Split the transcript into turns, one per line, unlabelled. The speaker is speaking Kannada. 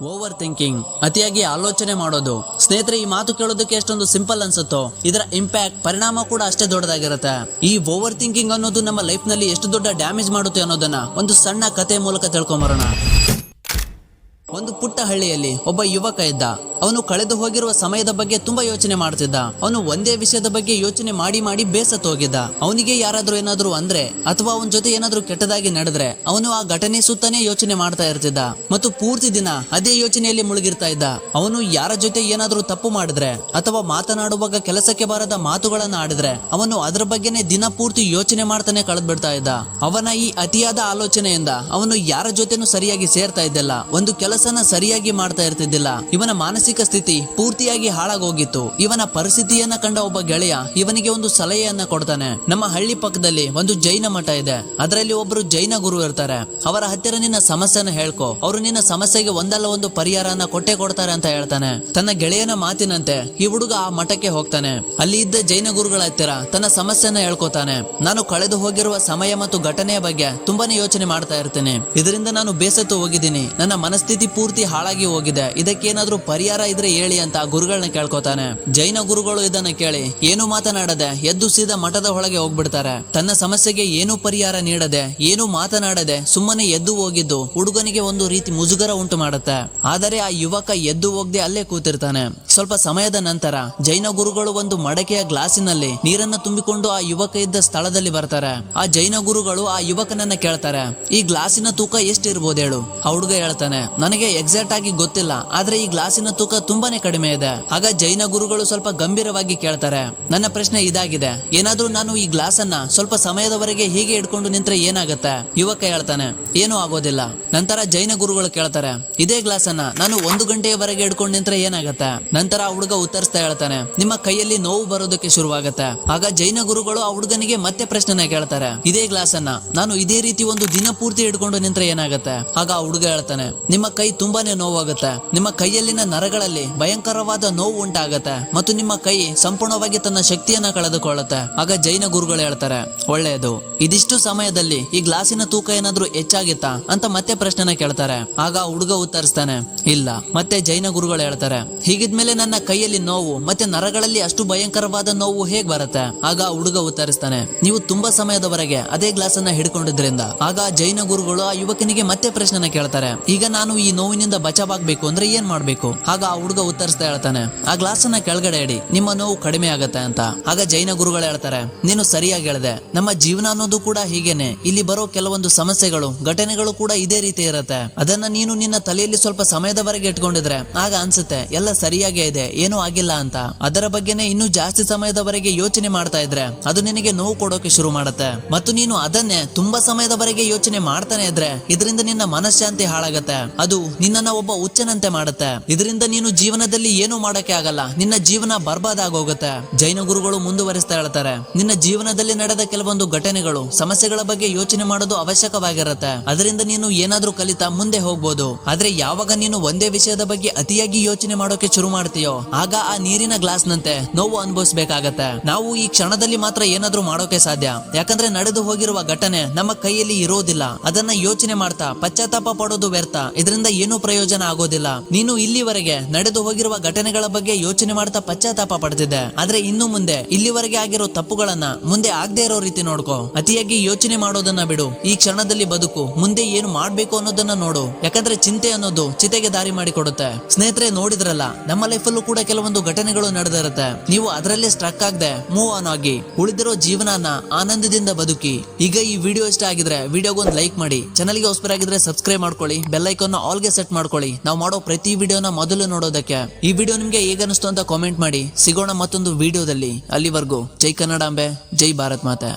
ಓವರ್ ಥಿಂಕಿಂಗ್, ಅತಿಯಾಗಿ ಆಲೋಚನೆ ಮಾಡೋದು. ಸ್ನೇಹಿತರೆ, ಈ ಮಾತು ಕೇಳೋದಕ್ಕೆ ಎಷ್ಟೊಂದು ಸಿಂಪಲ್ ಅನ್ಸುತ್ತೋ, ಇದರ ಇಂಪ್ಯಾಕ್ಟ್ ಪರಿಣಾಮ ಕೂಡ ಅಷ್ಟೇ ದೊಡ್ಡದಾಗಿರುತ್ತೆ. ಈ ಓವರ್ ಥಿಂಕಿಂಗ್ ಅನ್ನೋದು ನಮ್ಮ ಲೈಫ್ ನಲ್ಲಿ ಎಷ್ಟು ದೊಡ್ಡ ಡ್ಯಾಮೇಜ್ ಮಾಡುತ್ತೆ ಅನ್ನೋದನ್ನ ಒಂದು ಸಣ್ಣ ಕತೆ ಮೂಲಕ ತಿಳ್ಕೊಂಬರೋಣ. ಒಂದು ಪುಟ್ಟ ಹಳ್ಳಿಯಲ್ಲಿ ಒಬ್ಬ ಯುವಕ ಇದ್ದ. ಅವನು ಕಳೆದು ಹೋಗಿರುವ ಸಮಯದ ಬಗ್ಗೆ ತುಂಬಾ ಯೋಚನೆ ಮಾಡ್ತಿದ್ದ. ಅವನು ಒಂದೇ ವಿಷಯದ ಬಗ್ಗೆ ಯೋಚನೆ ಮಾಡಿ ಮಾಡಿ ಬೇಸತ್ತು ಹೋಗಿದ್ದ. ಅವನಿಗೆ ಯಾರಾದ್ರೂ ಏನಾದ್ರು ಅಂದ್ರೆ ಅಥವಾ ಅವನ ಜೊತೆ ಏನಾದ್ರೂ ಕೆಟ್ಟದಾಗಿ ನಡೆದ್ರೆ ಅವನು ಆ ಘಟನೆ ಸುತ್ತಾನೆ ಯೋಚನೆ ಮಾಡ್ತಾ ಇರ್ತಿದ್ದ ಮತ್ತು ಪೂರ್ತಿ ದಿನ ಅದೇ ಯೋಚನೆಯಲ್ಲಿ ಮುಳುಗಿರ್ತಾ ಇದ್ದ. ಅವನು ಯಾರ ಜೊತೆ ಏನಾದ್ರೂ ತಪ್ಪು ಮಾಡಿದ್ರೆ ಅಥವಾ ಮಾತನಾಡುವಾಗ ಕೆಲಸಕ್ಕೆ ಬಾರದ ಮಾತುಗಳನ್ನ ಆಡಿದ್ರೆ ಅವನು ಅದರ ಬಗ್ಗೆನೇ ದಿನ ಪೂರ್ತಿ ಯೋಚನೆ ಮಾಡ್ತಾನೆ ಕಳೆದ್ ಬಿಡ್ತಾ ಇದ್ದ. ಅವನ ಈ ಅತಿಯಾದ ಆಲೋಚನೆಯಿಂದ ಅವನು ಯಾರ ಜೊತೆನೂ ಸರಿಯಾಗಿ ಸೇರ್ತಾ ಇದ್ದಿಲ್ಲ, ಒಂದು ಕೆಲಸನ ಸರಿಯಾಗಿ ಮಾಡ್ತಾ ಇರ್ತಿದ್ದಿಲ್ಲ. ಇವನ ಮಾನಸಿಕ ಸ್ಥಿತಿ ಪೂರ್ತಿಯಾಗಿ ಹಾಳಾಗೋಗಿತ್ತು. ಇವನ ಪರಿಸ್ಥಿತಿಯನ್ನ ಕಂಡ ಒಬ್ಬ ಗೆಳೆಯ ಇವನಿಗೆ ಒಂದು ಸಲಹೆಯನ್ನ ಕೊಡ್ತಾನೆ. ನಮ್ಮ ಹಳ್ಳಿ ಪಕ್ಕದಲ್ಲಿ ಒಂದು ಜೈನ ಮಠ ಇದೆ, ಅದರಲ್ಲಿ ಒಬ್ರು ಜೈನ ಗುರು ಇರ್ತಾರೆ. ಅವರ ಹತ್ತಿರ ನಿನ್ನ ಸಮಸ್ಯೆನ ಹೇಳ್ಕೊ, ಅವರು ನಿನ್ನ ಸಮಸ್ಯೆಗೆ ಒಂದಲ್ಲ ಒಂದು ಪರಿಹಾರನ ಕೊಟ್ಟೆ ಕೊಡ್ತಾರೆ ಅಂತ ಹೇಳ್ತಾನೆ. ತನ್ನ ಗೆಳೆಯನ ಮಾತಿನಂತೆ ಈ ಹುಡುಗ ಆ ಮಠಕ್ಕೆ ಹೋಗ್ತಾನೆ. ಅಲ್ಲಿ ಇದ್ದ ಜೈನ ಗುರುಗಳ ಹತ್ತಿರ ತನ್ನ ಸಮಸ್ಯೆನ ಹೇಳ್ಕೊತಾನೆ. ನಾನು ಕಳೆದು ಹೋಗಿರುವ ಸಮಯ ಮತ್ತು ಘಟನೆಯ ಬಗ್ಗೆ ತುಂಬಾನೇ ಯೋಚನೆ ಮಾಡ್ತಾ ಇರ್ತೀನಿ. ಇದರಿಂದ ನಾನು ಬೇಸತ್ತು ಹೋಗಿದ್ದೀನಿ, ನನ್ನ ಮನಸ್ಥಿತಿ ಪೂರ್ತಿ ಹಾಳಾಗಿ ಹೋಗಿದೆ, ಇದಕ್ಕೇನಾದ್ರೂ ಪರಿಹಾರ ಇದ್ರೆ ಹೇಳಿ ಅಂತ ಗುರುಗಳನ್ನ ಕೇಳ್ಕೊತಾನೆ. ಜೈನ ಗುರುಗಳು ಇದನ್ನ ಕೇಳಿ ಏನು ಮಾತನಾಡದೆ ಎದ್ದು ಸೀದಾ ಮಠದ ಒಳಗೆ ಹೋಗ್ಬಿಡ್ತಾರೆ. ತನ್ನ ಸಮಸ್ಯೆಗೆ ಏನು ಪರಿಹಾರ ನೀಡದೆ ಏನು ಮಾತನಾಡದೆ ಸುಮ್ಮನೆ ಎದ್ದು ಹೋಗಿದ್ದು ಹುಡುಗನಿಗೆ ಒಂದು ರೀತಿ ಮುಜುಗರ ಉಂಟು ಮಾಡುತ್ತೆ. ಆದರೆ ಆ ಯುವಕ ಎದ್ದು ಹೋಗದೆ ಅಲ್ಲೇ ಕೂತಿರ್ತಾನೆ. ಸ್ವಲ್ಪ ಸಮಯದ ನಂತರ ಜೈನ ಗುರುಗಳು ಒಂದು ಮಡಕೆಯ ಗ್ಲಾಸಿನಲ್ಲಿ ನೀರನ್ನ ತುಂಬಿಕೊಂಡು ಆ ಯುವಕ ಇದ್ದ ಸ್ಥಳದಲ್ಲಿ ಬರ್ತಾರೆ. ಆ ಜೈನ ಗುರುಗಳು ಆ ಯುವಕನನ್ನ ಕೇಳ್ತಾರೆ, ಈ ಗ್ಲಾಸಿನ ತೂಕ ಎಷ್ಟಿರ್ಬೋದು ಹೇಳು? ಆ ಹುಡುಗ ಹೇಳ್ತಾನೆ, ನನಗೆ ಎಕ್ಸಾಕ್ಟ್ ಆಗಿ ಗೊತ್ತಿಲ್ಲ, ಆದ್ರೆ ಈ ಗ್ಲಾಸಿನ ತೂಕ ತುಂಬಾನೇ ಕಡಿಮೆ ಇದೆ. ಆಗ ಜೈನ ಗುರುಗಳು ಸ್ವಲ್ಪ ಗಂಭೀರವಾಗಿ ಕೇಳ್ತಾರೆ, ನನ್ನ ಪ್ರಶ್ನೆ ಇದಾಗಿದೆ, ಏನಾದ್ರೂ ನಾನು ಈ ಗ್ಲಾಸ್ ಅನ್ನ ಸ್ವಲ್ಪ ಸಮಯದವರೆಗೆ ಹೀಗೆ ಇಟ್ಕೊಂಡು ನಿಂತ್ರೆ ಏನಾಗುತ್ತೆ? ಯುವಕ ಹೇಳ್ತಾನೆ, ಏನೂ ಆಗೋದಿಲ್ಲ. ನಂತರ ಜೈನ ಗುರುಗಳು ಕೇಳ್ತಾರೆ, ಇದೇ ಗ್ಲಾಸ್ ಅನ್ನ ನಾನು 1 ಗಂಟೆಯವರೆಗೆ ಇಟ್ಕೊಂಡು ನಿಂತ್ರೆ ಏನಾಗುತ್ತೆ? ನಂತರ ಆ ಹುಡುಗ ಉತ್ತರಿಸ್ತಾ ಹೇಳ್ತಾನೆ, ನಿಮ್ಮ ಕೈಯಲ್ಲಿ ನೋವು ಬರೋದಕ್ಕೆ ಶುರುವಾಗುತ್ತೆ. ಆಗ ಜೈನ ಗುರುಗಳು ಆ ಹುಡುಗನಿಗೆ ಮತ್ತೆ ಪ್ರಶ್ನೆನ ಕೇಳ್ತಾರೆ, ಇದೇ ಗ್ಲಾಸ್ ಅನ್ನ ನಾನು ಇದೇ ರೀತಿ ಒಂದು ದಿನ ಪೂರ್ತಿ ಇಟ್ಕೊಂಡು ನಿಂತ್ರೆ ಏನಾಗುತ್ತೆ? ಆಗ ಆ ಹುಡುಗ ಹೇಳ್ತಾನೆ, ನಿಮ್ಮ ಕೈ ತುಂಬಾನೇ ನೋವಾಗುತ್ತೆ, ನಿಮ್ಮ ಕೈಯಲ್ಲಿನ ನರಗಳಲ್ಲಿ ಭಯಂಕರವಾದ ನೋವು ಉಂಟಾಗತ್ತೆ ಮತ್ತು ನಿಮ್ಮ ಕೈ ಸಂಪೂರ್ಣವಾಗಿ ತನ್ನ ಶಕ್ತಿಯನ್ನ ಕಳೆದುಕೊಳ್ಳುತ್ತೆ. ಆಗ ಜೈನ ಗುರುಗಳು ಹೇಳ್ತಾರೆ, ಒಳ್ಳೆಯದು, ಇದಿಷ್ಟು ಸಮಯದಲ್ಲಿ ಈ ಗ್ಲಾಸಿನ ತೂಕ ಏನಾದ್ರೂ ಹೆಚ್ಚಾಗಿತ್ತಾ ಅಂತ ಮತ್ತೆ ಪ್ರಶ್ನೆನ ಕೇಳ್ತಾರೆ. ಆಗ ಹುಡುಗ ಉತ್ತರಿಸ್ತಾನೆ, ಇಲ್ಲ. ಮತ್ತೆ ಜೈನ ಗುರುಗಳು ಹೇಳ್ತಾರೆ, ಹೀಗಿದ್ಮೇಲೆ ನನ್ನ ಕೈಯಲ್ಲಿ ನೋವು ಮತ್ತೆ ನರಗಳಲ್ಲಿ ಅಷ್ಟು ಭಯಂಕರವಾದ ನೋವು ಹೇಗ್ ಬರುತ್ತೆ? ಆಗ ಹುಡುಗ ಉತ್ತರಿಸ್ತಾನೆ, ನೀವು ತುಂಬಾ ಸಮಯದವರೆಗೆ ಅದೇ ಗ್ಲಾಸ್ ಅನ್ನ ಹಿಡ್ಕೊಂಡಿದ್ರಿಂದ. ಆಗ ಜೈನ ಗುರುಗಳು ಆ ಯುವಕನಿಗೆ ಮತ್ತೆ ಪ್ರಶ್ನೆನ ಕೇಳ್ತಾರೆ, ಈಗ ನಾನು ಈ ನೋವಿನಿಂದ ಬಚಾವಾಗಬೇಕು ಅಂದ್ರೆ ಏನ್ ಮಾಡ್ಬೇಕು? ಆಗ ಆ ಹುಡುಗ ಉತ್ತರಿಸ್ತಾ ಹೇಳ್ತಾನೆ, ಆ ಗ್ಲಾಸ್ ಅನ್ನ ಕೆಳಗಡೆ ಇಡಿ, ನಿಮ್ಮ ನೋವು ಕಡಿಮೆ ಆಗತ್ತೆ ಅಂತ. ಆಗ ಜೈನ ಗುರುಗಳು ಹೇಳ್ತಾರೆ, ನೀನು ಸರಿಯಾಗಿ ಹೇಳಿದೆ, ನಮ್ಮ ಜೀವನ ಅನ್ನೋದು ಕೂಡ ಹೀಗೇನೆ. ಇಲ್ಲಿ ಬರೋ ಕೆಲವೊಂದು ಸಮಸ್ಯೆಗಳು ಘಟನೆಗಳು ಕೂಡ ಇದೇ ರೀತಿ ಇರುತ್ತೆ. ಅದನ್ನ ನೀನು ನಿನ್ನ ತಲೆಯಲ್ಲಿ ಸ್ವಲ್ಪ ಸಮಯದವರೆಗೆ ಇಟ್ಕೊಂಡಿದ್ರೆ ಆಗ ಅನ್ಸುತ್ತೆ ಎಲ್ಲ ಸರಿಯಾಗೇ ಇದೆ, ಏನೂ ಆಗಿಲ್ಲ ಅಂತ. ಅದರ ಬಗ್ಗೆನೆ ಇನ್ನೂ ಜಾಸ್ತಿ ಸಮಯದವರೆಗೆ ಯೋಚನೆ ಮಾಡ್ತಾ ಇದ್ರೆ ಅದು ನಿನಗೆ ನೋವು ಕೊಡೋಕೆ ಶುರು ಮಾಡುತ್ತೆ. ಮತ್ತು ನೀನು ಅದನ್ನೇ ತುಂಬಾ ಸಮಯದವರೆಗೆ ಯೋಚನೆ ಮಾಡ್ತಾನೆ ಇದ್ರೆ ಇದರಿಂದ ನಿನ್ನ ಮನಃಶಾಂತಿ ಹಾಳಾಗತ್ತೆ. ಅದು ನಿನ್ನನ್ನ ಒಬ್ಬ ಹುಚ್ಚನಂತೆ ಮಾಡುತ್ತೆ. ಇದರಿಂದ ನೀನು ಜೀವನದಲ್ಲಿ ಏನು ಮಾಡಕ್ಕೆ ಆಗಲ್ಲ, ನಿನ್ನ ಜೀವನ ಬರ್ಬಾದ್ ಆಗೋಗುತ್ತೆ. ಜೈನ ಗುರುಗಳು ಮುಂದುವರಿಸ್ತಾ ಹೇಳ್ತಾರೆ, ನಿನ್ನ ಜೀವನದಲ್ಲಿ ನಡೆದ ಕೆಲವೊಂದು ಘಟನೆಗಳು ಸಮಸ್ಯೆಗಳ ಬಗ್ಗೆ ಯೋಚನೆ ಮಾಡೋದು ಅವಶ್ಯಕವಾಗಿರುತ್ತೆ. ಅದರಿಂದ ನೀನು ಏನಾದ್ರೂ ಕಲಿತಾ ಮುಂದೆ ಹೋಗ್ಬೋದು. ಆದ್ರೆ ಯಾವಾಗ ನೀನು ಒಂದೇ ವಿಷಯದ ಬಗ್ಗೆ ಅತಿಯಾಗಿ ಯೋಚನೆ ಮಾಡೋಕೆ ಶುರು ಮಾಡ್ತೀಯೋ ಆಗ ಆ ನೀರಿನ ಗ್ಲಾಸ್ ನಂತೆ ನೋವು ಅನುಭವಿಸಬೇಕಾಗತ್ತೆ. ನಾವು ಈ ಕ್ಷಣದಲ್ಲಿ ಮಾತ್ರ ಏನಾದ್ರೂ ಮಾಡೋಕೆ ಸಾಧ್ಯ, ಯಾಕಂದ್ರೆ ನಡೆದು ಹೋಗಿರುವ ಘಟನೆ ನಮ್ಮ ಕೈಯಲ್ಲಿ ಇರೋದಿಲ್ಲ. ಅದನ್ನ ಯೋಚನೆ ಮಾಡ್ತಾ ಪಶ್ಚಾತ್ತಾಪ ಪಡೋದು ವ್ಯರ್ಥ, ಇದರಿಂದ ಏನೂ ಪ್ರಯೋಜನ ಆಗೋದಿಲ್ಲ. ನೀನು ಇಲ್ಲಿವರೆಗೆ ನಡೆದು ಹೋಗಿರುವ ಘಟನೆಗಳ ಬಗ್ಗೆ ಯೋಚನೆ ಮಾಡ್ತಾ ಪಶ್ಚಾತ್ತಾಪ ಪಡ್ತಿದ್ದೆ, ಆದ್ರೆ ಇನ್ನು ಮುಂದೆ ಇಲ್ಲಿವರೆಗೆ ಆಗಿರೋ ತಪ್ಪುಗಳನ್ನ ಮುಂದೆ ಆಗದೆ ಇರೋ ರೀತಿ ನೋಡ್ಕೋ. ಅತಿಯಾಗಿ ಯೋಚನೆ ಮಾಡೋದನ್ನ ಬಿಡು, ಈ ಕ್ಷಣದಲ್ಲಿ ಬದುಕು, ಮುಂದೆ ಏನು ಮಾಡ್ಬೇಕು ಅನ್ನೋದನ್ನ ನೋಡು. ಯಾಕಂದ್ರೆ ಚಿಂತೆ ಅನ್ನೋದು ಚಿತೆಗೆ ದಾರಿ ಮಾಡಿ ಕೊಡುತ್ತೆ. ಸ್ನೇಹಿತರೆ, ನೋಡಿದ್ರಲ್ಲ, ನಮ್ಮ ಲೈಫಲ್ಲೂ ಕೂಡ ಕೆಲವೊಂದು ಘಟನೆಗಳು ನಡೆದಿರುತ್ತೆ. ನೀವು ಅದರಲ್ಲೇ ಸ್ಟ್ರಕ್ ಆಗದೆ ಮೂವ್ ಆನ್ ಆಗಿ ಉಳಿದಿರೋ ಜೀವನನ ಆನಂದದಿಂದ ಬದುಕಿ. ಈಗ ಈ ವಿಡಿಯೋ ಇಷ್ಟ ಆಗಿದ್ರೆ ವಿಡಿಯೋಗೊಂದು ಲೈಕ್ ಮಾಡಿ, ಚಾನಲ್ಗೆ ಹೊಸಬರಾಗಿದ್ರೆ ಸಬ್ಸ್ಕ್ರೈಬ್ ಮಾಡ್ಕೊಳ್ಳಿ, ಬೆಲ್ ಐಕಾನ್ ಆಲ್ ಗೆ ಸೆಟ್ ಮಾಡ್ಕೊಳ್ಳಿ, ನಾವು ಮಾಡೋ ಪ್ರತಿ ವಿಡಿಯೋನ ಮೊದಲು ನೋಡೋದಕ್ಕೆ. ಈ ವಿಡಿಯೋ ನಿಮ್ಗೆ ಹೇಗನ್ನಿಸ್ತು ಅಂತ ಕಾಮೆಂಟ್ ಮಾಡಿ. ಸಿಗೋಣ ಮತ್ತೊಂದು ವಿಡಿಯೋದಲ್ಲಿ. ಅಲ್ಲಿವರೆಗೂ ಜೈ ಕನ್ನಡಾಂಬೆ, ಜೈ ಭಾರತ್ ಮಾತೆ.